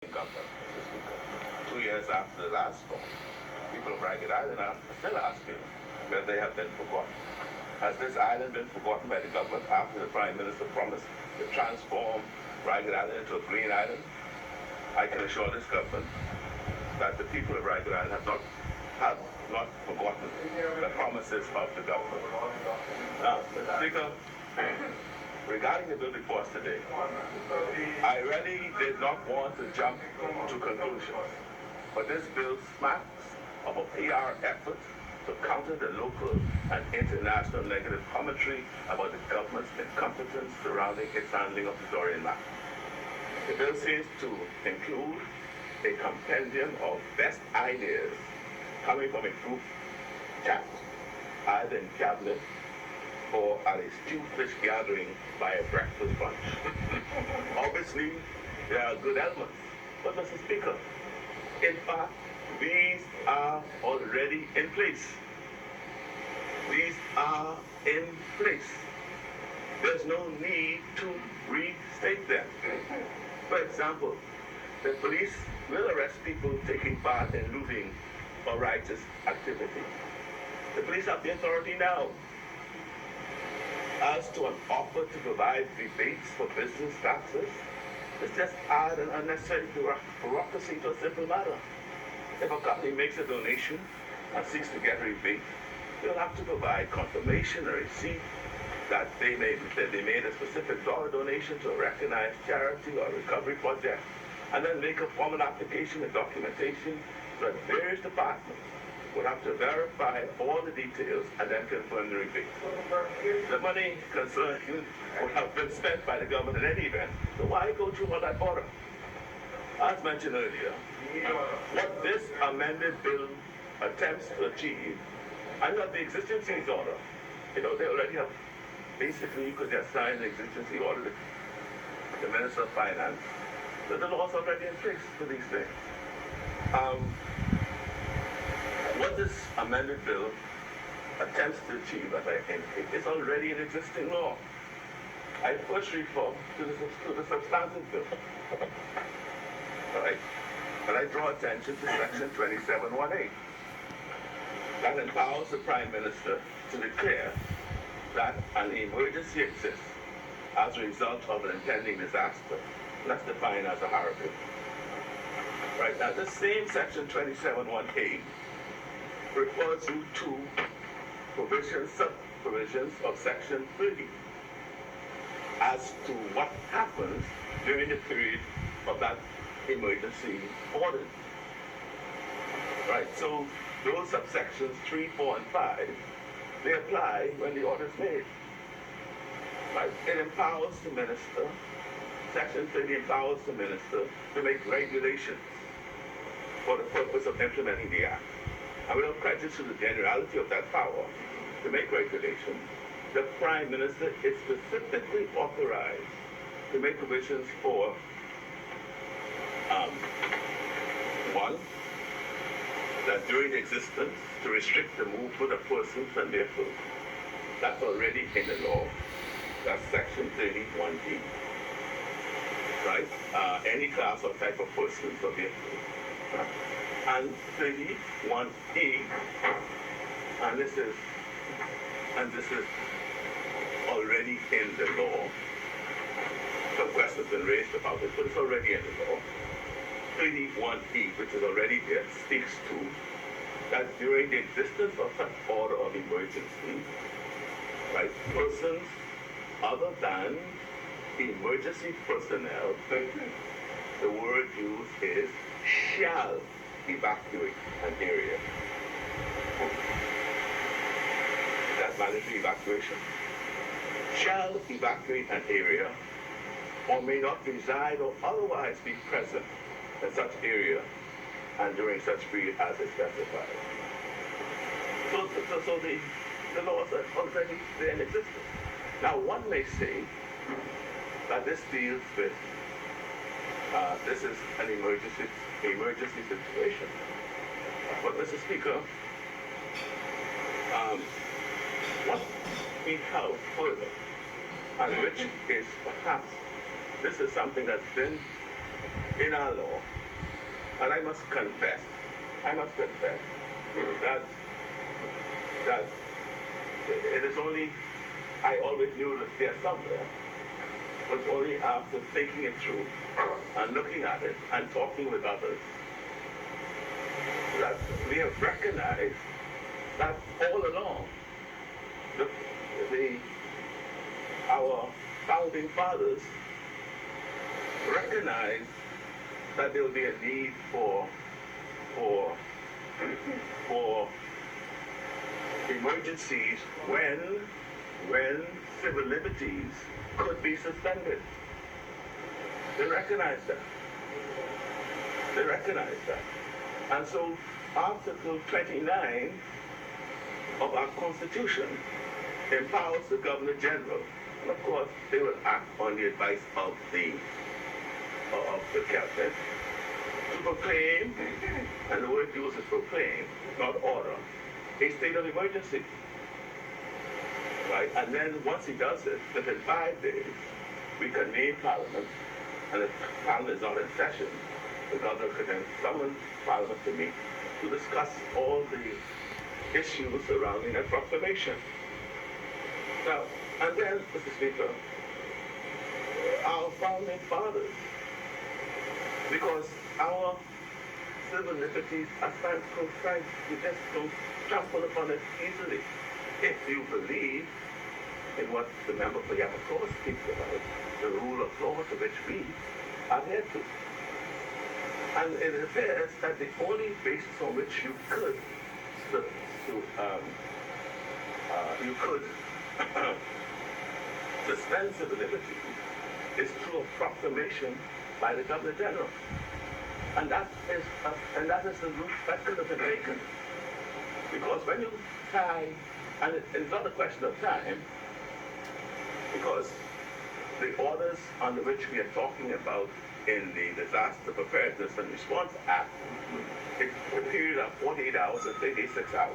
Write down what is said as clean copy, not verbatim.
Governor, Mr. Speaker. 2 years after the last storm, people of Ragged Island are still asking whether they have been forgotten. Has this island been forgotten by the government after the Prime Minister promised to transform Ragged Island into a green island? I can assure this government that the people of Ragged Island have not forgotten the promises of the government. Now, Mr. Speaker, regarding the bill before us today, I really did not want to jump to conclusions, but this bill smacks of a PR effort to counter the local and international negative commentary about the government's incompetence surrounding its handling of the Dorian map. The bill seems to include a compendium of best ideas coming from a group chat, either in cabinet or at a stew fish gathering by a breakfast brunch. Obviously, there are good elements, but Mr. Speaker, in fact, these are already in place. These are in place. There's no need to restate them. For example, the police will arrest people taking part in looting or righteous activity. The police have the authority now. As to an offer to provide rebates for business taxes, it's just add an unnecessary bureaucracy to a simple matter. If a company makes a donation and seeks to get a rebate, they'll have to provide confirmation or receipt that they made a specific dollar donation to a recognized charity or recovery project, and then make a formal application and documentation so that various departments would have to verify all the details and then confirm the rebate. The money concerned would have been spent by the government in any event, so why go through all that border? As mentioned earlier, what this amended bill attempts to achieve, under the existency order, they already have, basically, you could just sign the existency order, the Minister of Finance, so the law's already in place for these things. What this amended bill attempts to achieve, as I indicate, is already an existing law. I first refer to the substantive bill. All right? But I draw attention to section 2718. That empowers the Prime Minister to declare that an emergency exists as a result of an impending disaster. That's defined as a hurricane. Right? Now, the same section 2718 refers you to sub-provisions of section 30 as to what happens during the period of that emergency order. Right, so those subsections 3, 4, and 5, they apply when the order is made. Right, it empowers the minister, section 30 empowers the minister to make regulations for the purpose of implementing the act. And without prejudice to the generality of that power to make regulations, the Prime Minister is specifically authorized to make provisions for, one, that during the existence to restrict the movement of persons and vehicles. That's already in the law. That's section 31D. Right? Any class or type of persons or vehicles. And 31E, and this is already in the law. Some questions have been raised about it, but it's already in the law. 31E, which is already there, speaks to that during the existence of such order of emergency, right, persons other than emergency personnel, the word used is shall evacuate an area. That's mandatory evacuation. Shall evacuate an area or may not reside or otherwise be present in such area and during such period as is specified. So the laws are already there in existence. Now one may say that this deals with this is an emergency situation. But Mr. Speaker, what we have further, and which is perhaps, this is something that's been in our law, and I must confess that that it is only, I always knew that there somewhere, but only after thinking it through and looking at it and talking with others that we have recognized that all along the, our founding fathers recognized that there would be a need for emergencies when civil liberties could be suspended. They recognized that. And so Article 29 of our Constitution empowers the Governor General, and of course they will act on the advice of the Cabinet, to proclaim, and the word used is proclaim, not order, a state of emergency. Right? And then once he does it, within 5 days, we can name Parliament, and if Parliament is not in session, the Governor could then summon Parliament to meet to discuss all the issues surrounding that proclamation. Now, and then, Mr. Speaker, our founding fathers, because our civil liberties are sacrosanct, you just don't trample upon it easily. If you believe in what the member for Yamasua speaks about, the rule of law to which we adhere to. And it appears that the only basis on which you could suspend civil liberties is through a proclamation by the Governor General. And that is the route that could have been taken. Because when you tie, and it's not a question of time, because the orders under which we are talking about in the Disaster Preparedness and Response Act, it's a period of 48 hours and 36 hours.